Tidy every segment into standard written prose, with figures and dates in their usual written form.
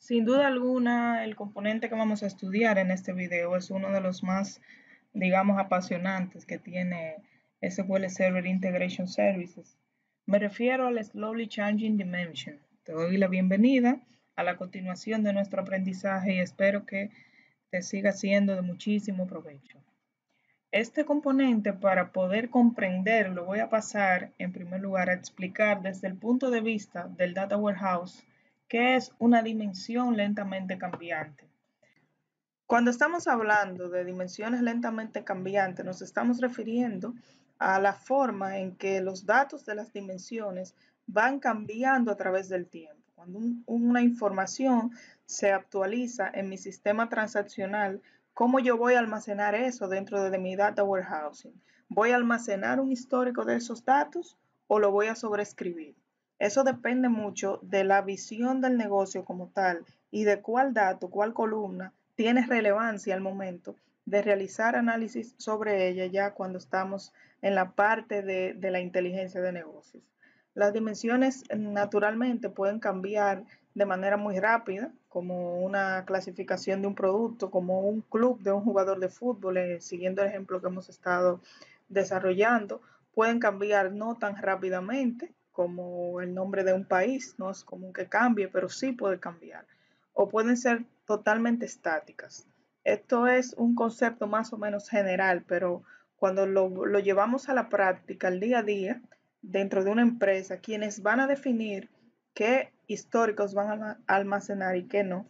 Sin duda alguna, el componente que vamos a estudiar en este video es uno de los más, digamos, apasionantes que tiene SQL Server Integration Services. Me refiero al Slowly Changing Dimension. Te doy la bienvenida a la continuación de nuestro aprendizaje y espero que te siga siendo de muchísimo provecho. Este componente, para poder comprenderlo, voy a pasar en primer lugar a explicar desde el punto de vista del Data Warehouse qué es una dimensión lentamente cambiante. Cuando estamos hablando de dimensiones lentamente cambiantes, nos estamos refiriendo a la forma en que los datos de las dimensiones van cambiando a través del tiempo. Cuando una información se actualiza en mi sistema transaccional, ¿cómo yo voy a almacenar eso dentro de mi data warehousing? ¿Voy a almacenar un histórico de esos datos o lo voy a sobreescribir? Eso depende mucho de la visión del negocio como tal y de cuál dato, cuál columna tiene relevancia al momento de realizar análisis sobre ella ya cuando estamos en la parte de la inteligencia de negocios. Las dimensiones naturalmente pueden cambiar de manera muy rápida, como una clasificación de un producto, como un club de un jugador de fútbol, siguiendo el ejemplo que hemos estado desarrollando. Pueden cambiar no tan rápidamente como el nombre de un país, no es común que cambie, pero sí puede cambiar. O pueden ser totalmente estáticas. Esto es un concepto más o menos general, pero cuando lo llevamos a la práctica, al día a día, dentro de una empresa, quienes van a definir qué históricos van a almacenar y qué no,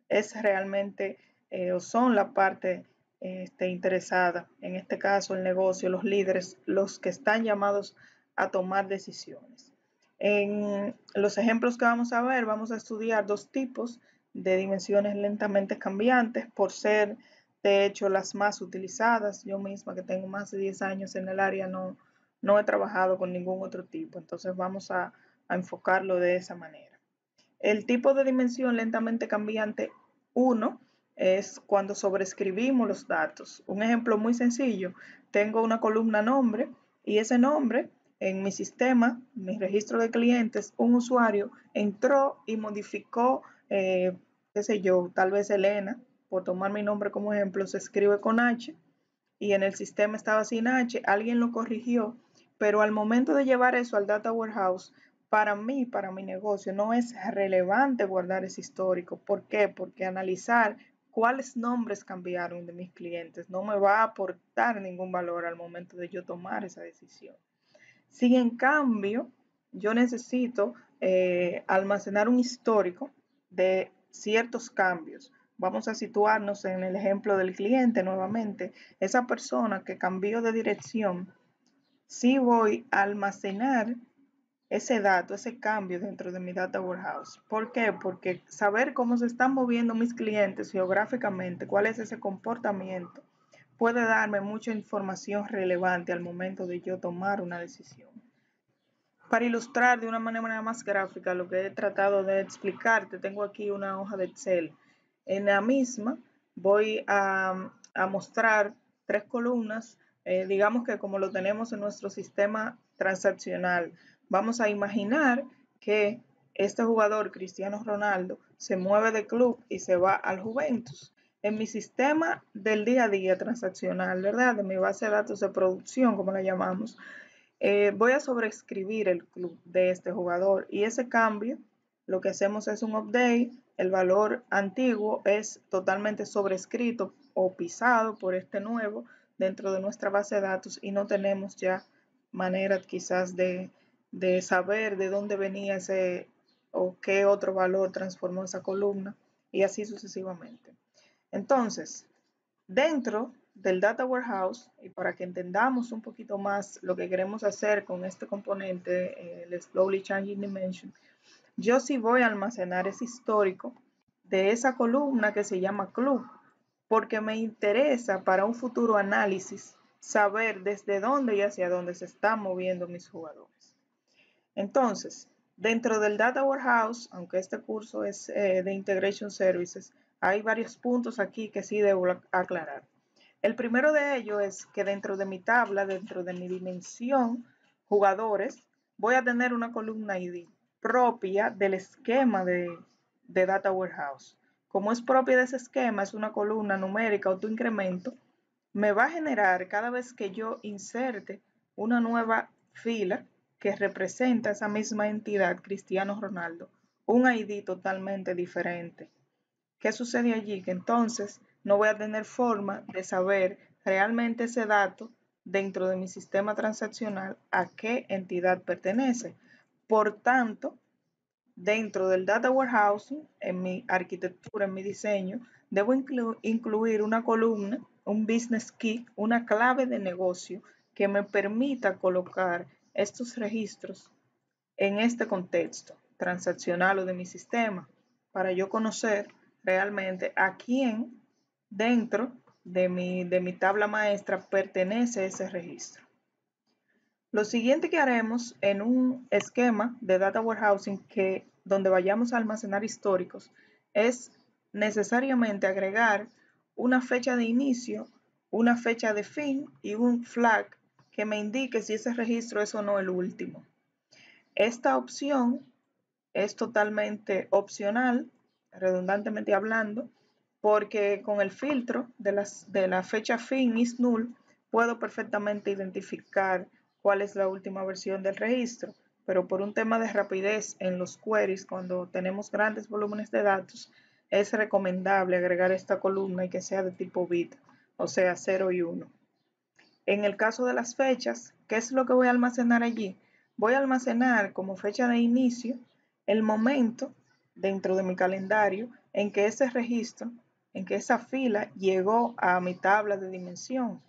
es realmente o son la parte interesada, en este caso el negocio, los líderes, los que están llamados a tomar decisiones. En los ejemplos que vamos a ver, vamos a estudiar dos tipos de dimensiones lentamente cambiantes por ser de hecho las más utilizadas. Yo misma que tengo más de 10 años en el área no he trabajado con ningún otro tipo, entonces vamos a enfocarlo de esa manera. El tipo de dimensión lentamente cambiante 1 es cuando sobreescribimos los datos. Un ejemplo muy sencillo, tengo una columna nombre y ese nombre en mi sistema, mi registro de clientes, un usuario entró y modificó, qué sé yo, tal vez Elena, por tomar mi nombre como ejemplo, se escribe con H y en el sistema estaba sin H, alguien lo corrigió, pero al momento de llevar eso al Data Warehouse, para mí, para mi negocio, no es relevante guardar ese histórico. ¿Por qué? Porque analizar cuáles nombres cambiaron de mis clientes no me va a aportar ningún valor al momento de yo tomar esa decisión. Si en cambio yo necesito almacenar un histórico de ciertos cambios, vamos a situarnos en el ejemplo del cliente nuevamente, esa persona que cambió de dirección, sí voy a almacenar ese dato, ese cambio dentro de mi data warehouse. ¿Por qué? Porque saber cómo se están moviendo mis clientes geográficamente, cuál es ese comportamiento, puede darme mucha información relevante al momento de yo tomar una decisión. Para ilustrar de una manera más gráfica lo que he tratado de explicarte, tengo aquí una hoja de Excel. En la misma voy a mostrar tres columnas, digamos que como lo tenemos en nuestro sistema transaccional. Vamos a imaginar que este jugador, Cristiano Ronaldo, se mueve de club y se va al Juventus. En mi sistema del día a día transaccional, ¿verdad? De mi base de datos de producción, como la llamamos, voy a sobreescribir el club de este jugador y ese cambio lo que hacemos es un update, el valor antiguo es totalmente sobrescrito o pisado por este nuevo dentro de nuestra base de datos y no tenemos ya manera quizás de saber de dónde venía ese o qué otro valor transformó esa columna y así sucesivamente. Entonces, dentro del Data Warehouse, y para que entendamos un poquito más lo que queremos hacer con este componente, el Slowly Changing Dimension, yo sí voy a almacenar ese histórico de esa columna que se llama Club, porque me interesa para un futuro análisis saber desde dónde y hacia dónde se están moviendo mis jugadores. Entonces, dentro del Data Warehouse, aunque este curso es de Integration Services, hay varios puntos aquí que sí debo aclarar. El primero de ellos es que dentro de mi tabla, dentro de mi dimensión jugadores, voy a tener una columna ID propia del esquema de Data Warehouse. Como es propia de ese esquema, es una columna numérica autoincremento, me va a generar cada vez que yo inserte una nueva fila que representa esa misma entidad, Cristiano Ronaldo, un ID totalmente diferente. ¿Qué sucede allí? Que entonces no voy a tener forma de saber realmente ese dato dentro de mi sistema transaccional a qué entidad pertenece. Por tanto, dentro del Data Warehousing, en mi arquitectura, en mi diseño, debo incluir una columna, un business key, una clave de negocio que me permita colocar estos registros en este contexto transaccional o de mi sistema para yo conocer realmente a quién dentro de mi tabla maestra pertenece ese registro. Lo siguiente que haremos en un esquema de Data Warehousing donde vayamos a almacenar históricos es necesariamente agregar una fecha de inicio, una fecha de fin y un flag que me indique si ese registro es o no el último. Esta opción es totalmente opcional, redundantemente hablando, porque con el filtro de la fecha fin is null puedo perfectamente identificar cuál es la última versión del registro, pero por un tema de rapidez en los queries, cuando tenemos grandes volúmenes de datos, es recomendable agregar esta columna y que sea de tipo bit, o sea 0 y 1. En el caso de las fechas, ¿qué es lo que voy a almacenar allí? Voy a almacenar como fecha de inicio el momento dentro de mi calendario en que ese registro, en que esa fila llegó a mi tabla de dimensión.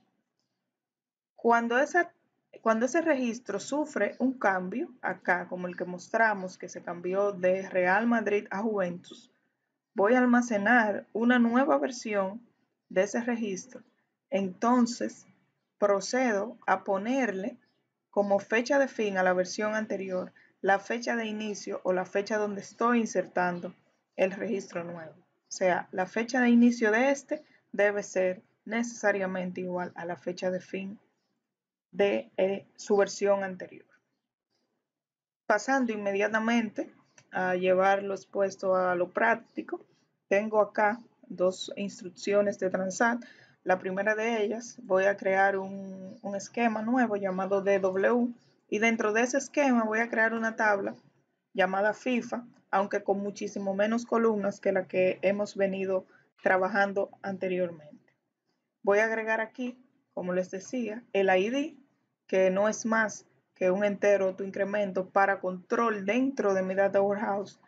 Cuando ese registro sufre un cambio, acá como el que mostramos que se cambió de Real Madrid a Juventus, voy a almacenar una nueva versión de ese registro. Entonces, procedo a ponerle como fecha de fin a la versión anterior la fecha de inicio o la fecha donde estoy insertando el registro nuevo. O sea, la fecha de inicio de este debe ser necesariamente igual a la fecha de fin de su versión anterior. Pasando inmediatamente a llevarlo expuesto a lo práctico, tengo acá dos instrucciones de Transat. La primera de ellas, voy a crear un esquema nuevo llamado DW y dentro de ese esquema voy a crear una tabla llamada FIFA, aunque con muchísimo menos columnas que la que hemos venido trabajando anteriormente. Voy a agregar aquí, como les decía, el ID, que no es más que un entero autoincremento para control dentro de mi Data Warehouse,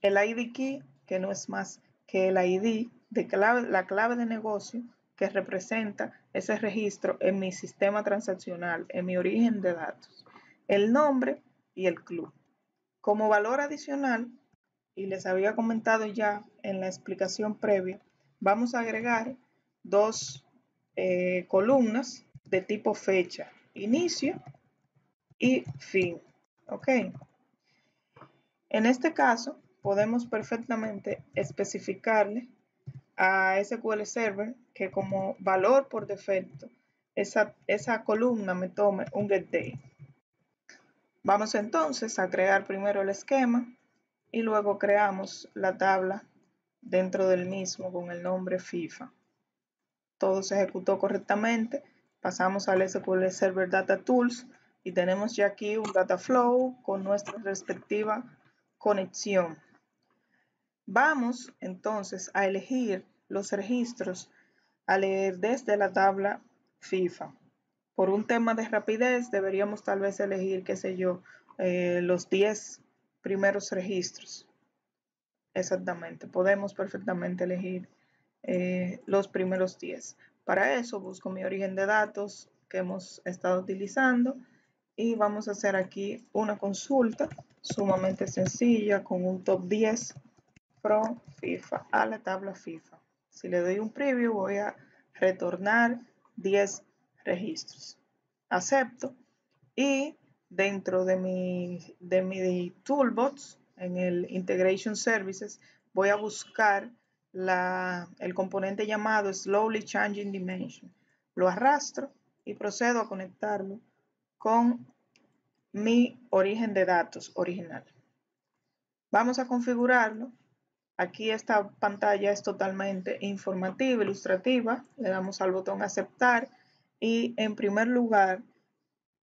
el ID key, que no es más que el ID de la clave de negocio que representa ese registro en mi sistema transaccional, en mi origen de datos, el nombre y el club. Como valor adicional, y les había comentado ya en la explicación previa, vamos a agregar dos columnas de tipo fecha, inicio y fin. ¿Ok? En este caso, podemos perfectamente especificarle a SQL Server que como valor por defecto, esa columna me tome un getDate. Vamos entonces a crear primero el esquema y luego creamos la tabla dentro del mismo con el nombre FIFA. Todo se ejecutó correctamente. Pasamos al SQL Server Data Tools y tenemos ya aquí un data flow con nuestra respectiva conexión. Vamos entonces a elegir los registros a leer desde la tabla FIFA. Por un tema de rapidez deberíamos tal vez elegir, qué sé yo, los 10 primeros registros. Exactamente, podemos perfectamente elegir los primeros 10. Para eso busco mi origen de datos que hemos estado utilizando y vamos a hacer aquí una consulta sumamente sencilla con un top 10 from FIFA a la tabla FIFA. Si le doy un preview voy a retornar 10 registros. Acepto y dentro de mi toolbox en el Integration Services voy a buscar el componente llamado Slowly Changing Dimension. Lo arrastro y procedo a conectarlo con mi origen de datos original. Vamos a configurarlo Aquí esta pantalla es totalmente informativa, ilustrativa. Le damos al botón aceptar y en primer lugar,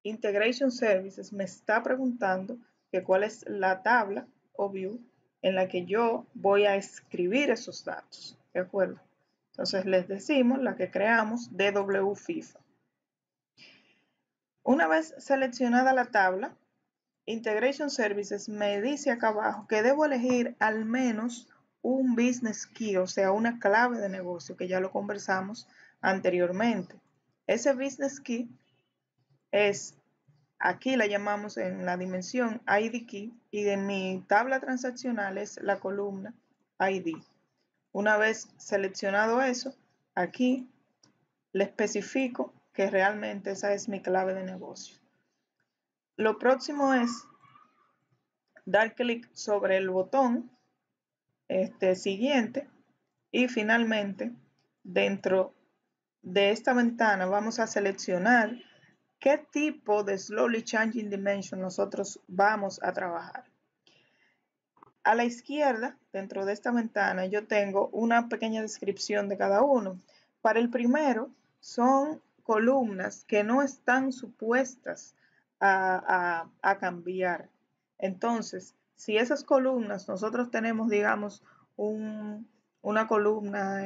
Integration Services me está preguntando que cuál es la tabla o view en la que yo voy a escribir esos datos. ¿De acuerdo? Entonces les decimos la que creamos, DW FIFA. Una vez seleccionada la tabla, Integration Services me dice acá abajo que debo elegir al menos un business key, o sea, una clave de negocio, que ya lo conversamos anteriormente. Ese business key es, aquí la llamamos en la dimensión ID key y en mi tabla transaccional es la columna ID. Una vez seleccionado eso, aquí le especifico que realmente esa es mi clave de negocio. Lo próximo es dar clic sobre el botón siguiente y finalmente dentro de esta ventana vamos a seleccionar qué tipo de Slowly Changing Dimension nosotros vamos a trabajar. A la izquierda, dentro de esta ventana, yo tengo una pequeña descripción de cada uno. Para el primero, son columnas que no están supuestas a cambiar. Entonces, si esas columnas nosotros tenemos, digamos, una columna,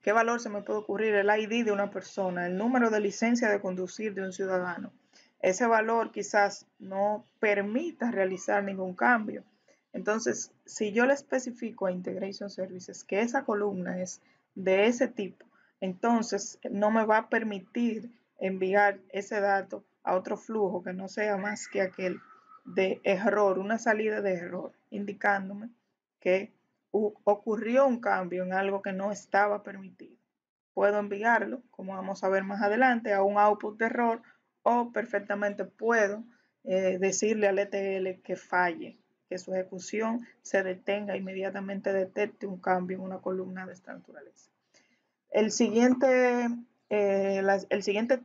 ¿qué valor se me puede ocurrir? El ID de una persona, el número de licencia de conducir de un ciudadano. Ese valor quizás no permita realizar ningún cambio. Entonces, si yo le especifico a Integration Services que esa columna es de ese tipo, entonces no me va a permitir enviar ese dato a otro flujo que no sea más que aquel de error, una salida de error, indicándome que ocurrió un cambio en algo que no estaba permitido. Puedo enviarlo, como vamos a ver más adelante, a un output de error o perfectamente puedo decirle al ETL que falle, que su ejecución se detenga, inmediatamente detecte un cambio en una columna de esta naturaleza. El siguiente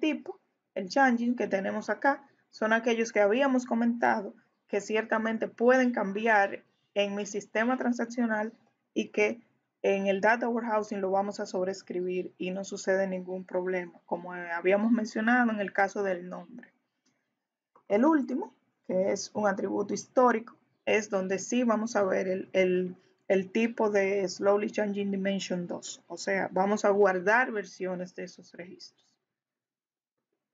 tipo, el changing que tenemos acá, son aquellos que habíamos comentado que ciertamente pueden cambiar en mi sistema transaccional y que en el data warehousing lo vamos a sobreescribir y no sucede ningún problema, como habíamos mencionado en el caso del nombre. El último, que es un atributo histórico, es donde sí vamos a ver el tipo de Slowly Changing Dimension 2, o sea, vamos a guardar versiones de esos registros.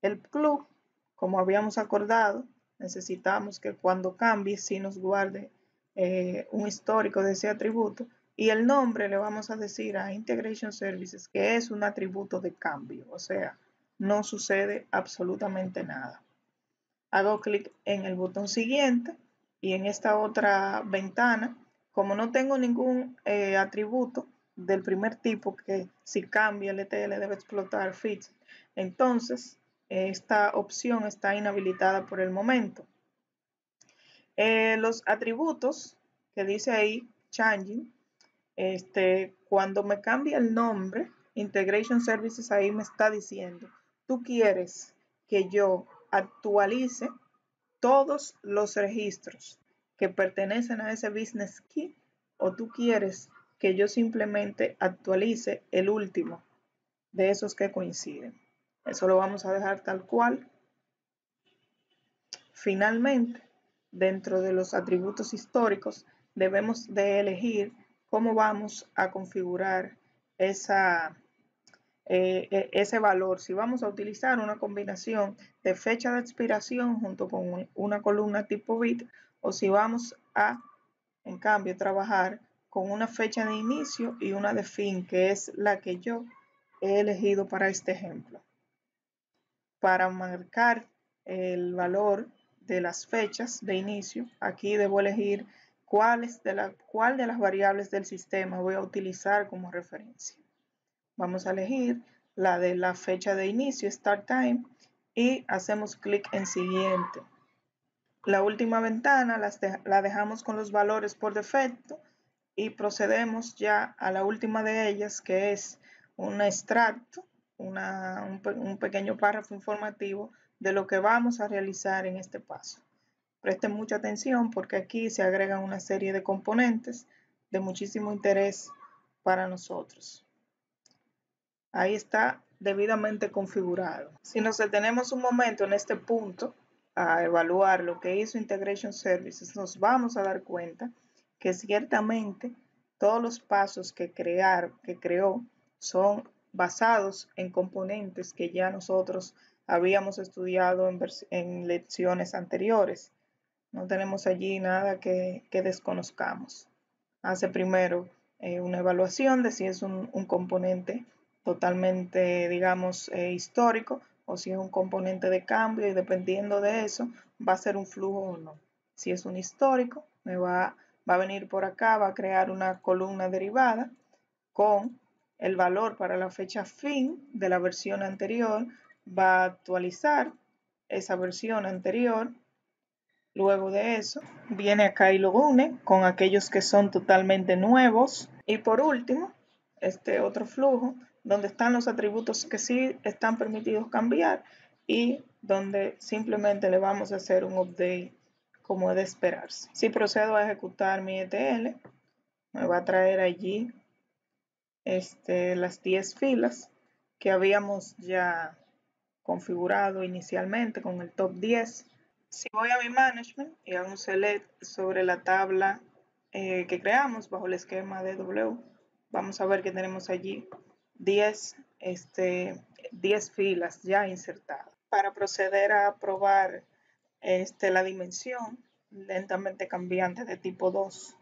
El club, como habíamos acordado, necesitamos que cuando cambie sí nos guarde un histórico de ese atributo, y el nombre le vamos a decir a Integration Services que es un atributo de cambio, o sea, no sucede absolutamente nada. Hago clic en el botón siguiente y en esta otra ventana, como no tengo ningún atributo del primer tipo que si cambia el ETL debe explotar fits, entonces esta opción está inhabilitada por el momento. Los atributos que dice ahí, changing, cuando me cambia el nombre, Integration Services ahí me está diciendo, tú quieres que yo actualice todos los registros que pertenecen a ese business key o tú quieres que yo simplemente actualice el último de esos que coinciden. Eso lo vamos a dejar tal cual. Finalmente, dentro de los atributos históricos, debemos de elegir cómo vamos a configurar ese valor. Si vamos a utilizar una combinación de fecha de expiración junto con una columna tipo bit o si vamos a, en cambio, trabajar con una fecha de inicio y una de fin, que es la que yo he elegido para este ejemplo. Para marcar el valor de las fechas de inicio, aquí debo elegir cuál de las variables del sistema voy a utilizar como referencia. Vamos a elegir la de la fecha de inicio, Start Time, y hacemos clic en Siguiente. La última ventana la dejamos con los valores por defecto y procedemos ya a la última de ellas, que es un extracto, un pequeño párrafo informativo de lo que vamos a realizar en este paso. Presten mucha atención porque aquí se agregan una serie de componentes de muchísimo interés para nosotros. Ahí está debidamente configurado. Si nos detenemos un momento en este punto a evaluar lo que hizo Integration Services, nos vamos a dar cuenta que ciertamente todos los pasos que creó son basados en componentes que ya nosotros habíamos estudiado en lecciones anteriores. No tenemos allí nada que desconozcamos. Hace primero una evaluación de si es un componente totalmente, digamos, histórico o si es un componente de cambio, y dependiendo de eso va a ser un flujo o no. Si es un histórico, va a venir por acá, va a crear una columna derivada con el valor para la fecha fin de la versión anterior, va a actualizar esa versión anterior. Luego de eso, viene acá y lo une con aquellos que son totalmente nuevos. Y por último, este otro flujo, donde están los atributos que sí están permitidos cambiar y donde simplemente le vamos a hacer un update como es de esperarse. Si procedo a ejecutar mi ETL, me va a traer allí las 10 filas que habíamos ya configurado inicialmente con el top 10. Si voy a mi management y hago un select sobre la tabla que creamos bajo el esquema de W, vamos a ver que tenemos allí 10 filas ya insertadas. Para proceder a probar la dimensión lentamente cambiante de tipo 2,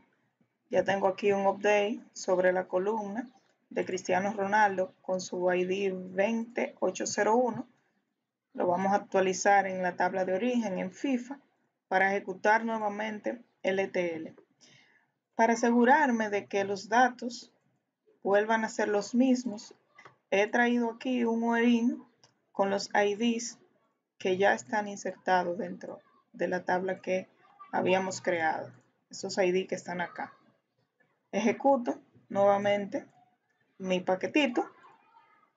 ya tengo aquí un update sobre la columna de Cristiano Ronaldo con su ID 20801. Lo vamos a actualizar en la tabla de origen en FIFA para ejecutar nuevamente el ETL. Para asegurarme de que los datos vuelvan a ser los mismos, he traído aquí un ORIN con los IDs que ya están insertados dentro de la tabla que habíamos creado. Esos ID que están acá. Ejecuto nuevamente mi paquetito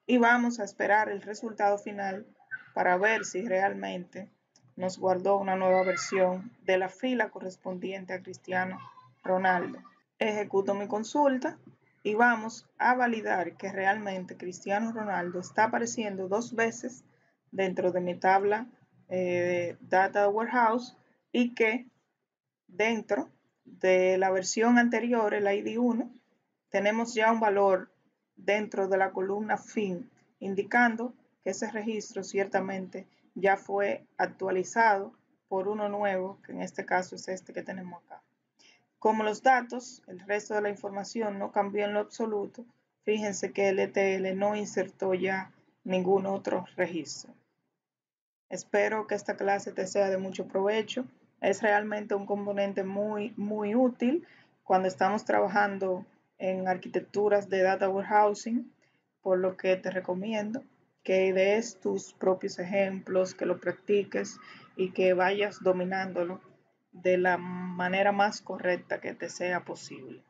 y vamos a esperar el resultado final para ver si realmente nos guardó una nueva versión de la fila correspondiente a Cristiano Ronaldo. Ejecuto mi consulta y vamos a validar que realmente Cristiano Ronaldo está apareciendo 2 veces dentro de mi tabla Data Warehouse y que dentro de la versión anterior, el ID 1, tenemos ya un valor dentro de la columna fin, indicando que ese registro ciertamente ya fue actualizado por uno nuevo, que en este caso es este que tenemos acá. Como los datos, el resto de la información no cambió en lo absoluto, fíjense que el ETL no insertó ya ningún otro registro. Espero que esta clase te sea de mucho provecho. Es realmente un componente muy útil cuando estamos trabajando en arquitecturas de data warehousing, por lo que te recomiendo que des tus propios ejemplos, que lo practiques y que vayas dominándolo de la manera más correcta que te sea posible.